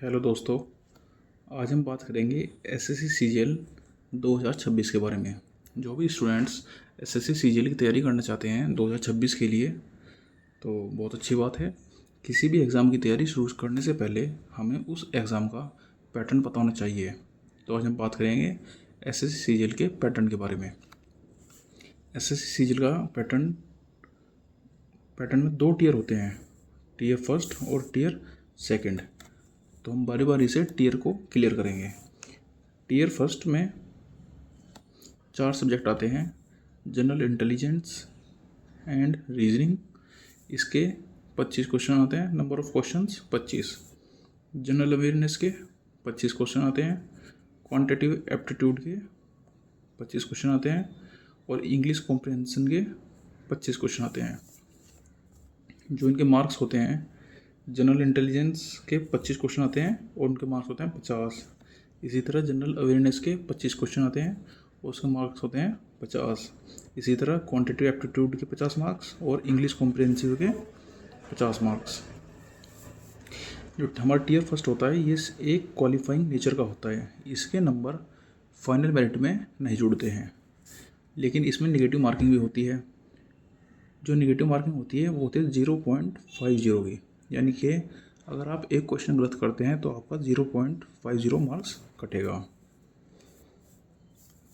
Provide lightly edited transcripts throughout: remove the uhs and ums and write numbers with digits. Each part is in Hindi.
हेलो दोस्तों। आज हम बात करेंगे एसएससी सीजीएल 2026 के बारे में। जो भी स्टूडेंट्स एसएससी सीजीएल की तैयारी करना चाहते हैं 2026 के लिए, तो बहुत अच्छी बात है। किसी भी एग्ज़ाम की तैयारी शुरू करने से पहले हमें उस एग्ज़ाम का पैटर्न पता होना चाहिए। तो आज हम बात करेंगे एसएससी सीजीएल के पैटर्न के बारे में। एसएससी सीजीएल का पैटर्न में 2 टीयर होते हैं, टीयर फर्स्ट और टीयर सेकंड। तो हम बारी बारी से टीयर को क्लियर करेंगे। टीयर फर्स्ट में 4 सब्जेक्ट आते हैं, जनरल इंटेलिजेंस एंड रीजनिंग। इसके 25 क्वेश्चन आते हैं, number of questions 25। General awareness के 25 क्वेश्चन आते हैं, क्वांटिटेटिव एप्टीट्यूड के 25 क्वेश्चन आते हैं और इंग्लिश कॉम्प्रिहेंशन के 25 क्वेश्चन आते हैं। जो इनके मार्क्स होते हैं, जनरल इंटेलिजेंस के 25 क्वेश्चन आते हैं और उनके मार्क्स होते हैं 50। इसी तरह जनरल अवेयरनेस के 25 क्वेश्चन आते हैं और उसके मार्क्स होते हैं 50। इसी तरह क्वांटिटेटिव एप्टीट्यूड के 50 मार्क्स और इंग्लिश कॉम्प्रिहेंसिव के 50 मार्क्स। जो हमारा टीयर फर्स्ट होता है ये एक क्वालिफाइंग नेचर का होता है। इसके नंबर फाइनल मेरिट में नहीं जुड़ते हैं, लेकिन इसमें नेगेटिव मार्किंग भी होती है। जो नेगेटिव मार्किंग होती है वो होती है 0.50 की, यानी कि अगर आप एक क्वेश्चन गलत करते हैं तो आपका 0.50 मार्क्स कटेगा।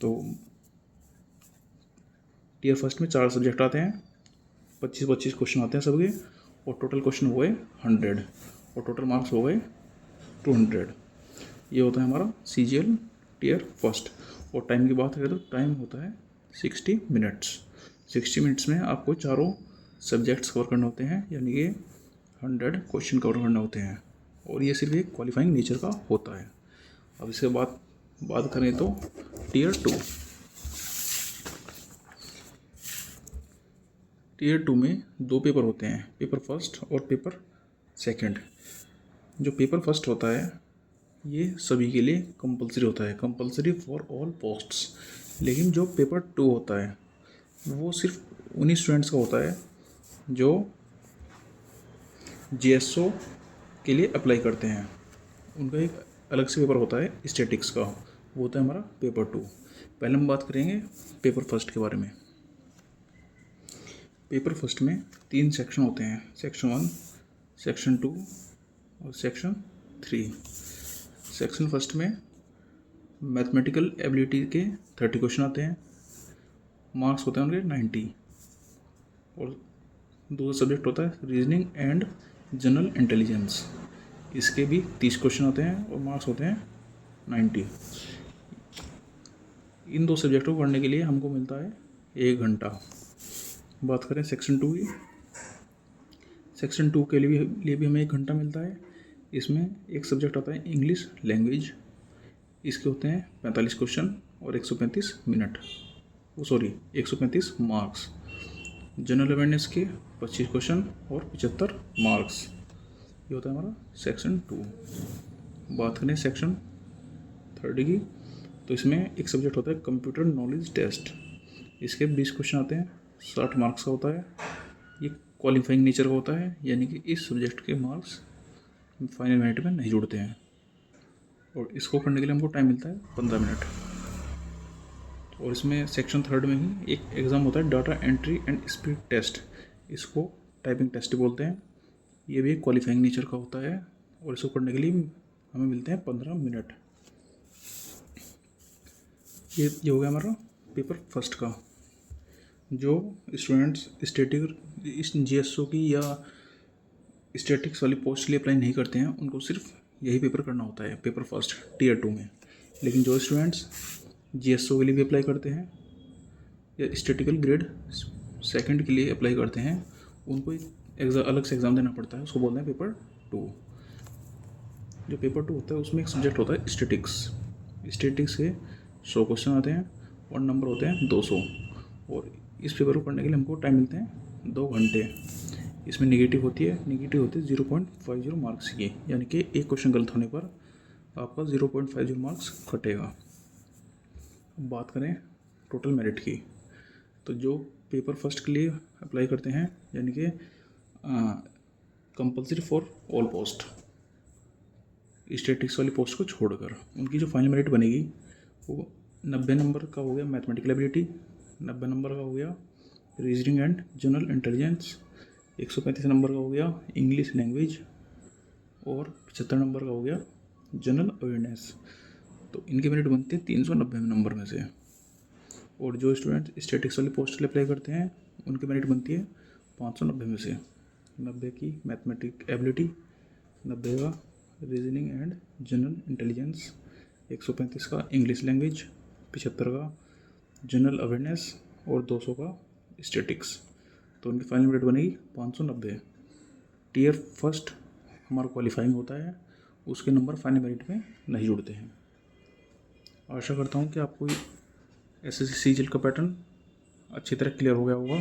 तो टीयर फर्स्ट में 4 सब्जेक्ट आते हैं, 25 क्वेश्चन आते हैं सबके, और टोटल क्वेश्चन हो गए 100 और टोटल मार्क्स हो गए 200। ये होता है हमारा सीजीएल टीयर फर्स्ट। और टाइम की बात करें तो टाइम होता है 60 मिनट्स। 60 मिनट्स में आपको चारों सब्जेक्ट्स कवर करने होते हैं, यानी कि 100 क्वेश्चन कवर करने होते हैं, और ये सिर्फ एक क्वालिफाइंग नेचर का होता है। अब इसके बाद बात करें तो टीयर 2। टीयर 2 में 2 पेपर होते हैं, पेपर फर्स्ट और पेपर सेकंड। जो पेपर फर्स्ट होता है ये सभी के लिए कंपलसरी होता है, कंपलसरी फॉर ऑल पोस्ट्स। लेकिन जो पेपर 2 होता है वो सिर्फ उन्हीं स्टूडेंट्स का होता है जो जीएसओ के लिए अप्लाई करते हैं। उनका एक अलग से पेपर होता है स्टैटिक्स का, वो होता है हमारा पेपर 2। पहले हम बात करेंगे पेपर फर्स्ट के बारे में। पेपर फर्स्ट में 3 सेक्शन होते हैं, सेक्शन 1, सेक्शन 2 और सेक्शन 3। सेक्शन फर्स्ट में मैथमेटिकल एबिलिटी के 30 क्वेश्चन आते हैं, मार्क्स होते हैं उनके 90। और दूसरा सब्जेक्ट होता है रीजनिंग एंड जनरल इंटेलिजेंस। इसके भी 30 क्वेश्चन आते हैं और मार्क्स होते हैं 90। इन 2 सब्जेक्टों को पढ़ने के लिए हमको मिलता है 1 घंटा। बात करें सेक्शन 2 की, सेक्शन 2 के लिए भी हमें 1 घंटा मिलता है। इसमें एक सब्जेक्ट आता है इंग्लिश लैंग्वेज। इसके होते हैं 45 क्वेश्चन और 135 मिनट, 135 मार्क्स। जनरल अवेयरनेस के 25 क्वेश्चन और 75 मार्क्स। ये होता है हमारा सेक्शन 2। बात करें सेक्शन 3 की, तो इसमें एक सब्जेक्ट होता है कंप्यूटर नॉलेज टेस्ट। इसके 20 क्वेश्चन आते हैं, 60 मार्क्स का होता है। ये क्वालिफाइंग नेचर का होता है, यानी कि इस सब्जेक्ट के मार्क्स फाइनल मेरिट में नहीं जुड़ते हैं, और इसको करने के लिए हमको टाइम मिलता है 15 मिनट। और इसमें सेक्शन 3 में ही एक एग्ज़ाम होता है data entry and speed test. इसको टाइपिंग टेस्ट बोलते हैं। ये भी एक क्वालिफाइंग नेचर का होता है, और इसको करने के लिए हमें मिलते हैं 15 मिनट। ये हो गया हमारा पेपर फर्स्ट का। जो स्टूडेंट्स इस जीएसओ की या स्टैटिक्स वाली पोस्ट के लिए अप्लाई नहीं करते हैं, उनको सिर्फ यही पेपर करना होता है, पेपर फर्स्ट टीयर 2 में। लेकिन जो स्टूडेंट्स जीएसओ के लिए भी अप्लाई करते हैं या स्टैटिकल ग्रेड सेकंड के लिए अप्लाई करते हैं, उनको एक अलग से एग्ज़ाम देना पड़ता है, उसको बोलते हैं पेपर 2। जो पेपर 2 होता है उसमें एक सब्जेक्ट होता है स्टैटिक्स। स्टैटिक्स के 100 क्वेश्चन आते हैं और नंबर होते हैं 200। और इस पेपर को पढ़ने के लिए हमको टाइम मिलते हैं 2 घंटे। इसमें नेगेटिव होती है 0.50 मार्क्स की, यानी कि एक क्वेश्चन गलत होने पर आपका 0.50 मार्क्स कटेगा। अब बात करें टोटल मेरिट की, तो जो पेपर फर्स्ट के लिए अप्लाई करते हैं, यानी कि compulsory for all post, statics वाली पोस्ट को छोड़कर उनकी जो फाइनल मेरिट बनेगी वो 90 नंबर का हो गया मैथमेटिकल एबिलिटी, 90 नंबर का हो गया reasoning and general intelligence, 135 number का हो गया इंग्लिश लैंग्वेज और 75 नंबर का हो गया जनरल अवेयरनेस। तो इनकी मेरिट बनती है 390 नंबर में से। और जो स्टूडेंट स्टैटिक्स वाली पोस्ट अप्लाई करते हैं उनकी मेरिट बनती है 590 में से। 90 की मैथमेटिक एबिलिटी, 90 का रीजनिंग एंड जनरल इंटेलिजेंस, 135 का इंग्लिश लैंग्वेज, 75 का जनरल अवेयरनेस और 200 का स्टैटिक्स। तो उनकी फाइनल मेरिट बनेगी 590। टीयर फर्स्ट हमारा क्वालिफाइंग होता है, उसके नंबर फाइनल मेरिट में नहीं जुड़ते हैं। आशा करता हूँ कि आपको एसएससी सीजीएल का पैटर्न अच्छी तरह क्लियर हो गया होगा।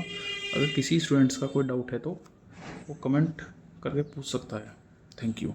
अगर किसी स्टूडेंट्स का कोई डाउट है तो वो कमेंट करके पूछ सकता है। Thank you.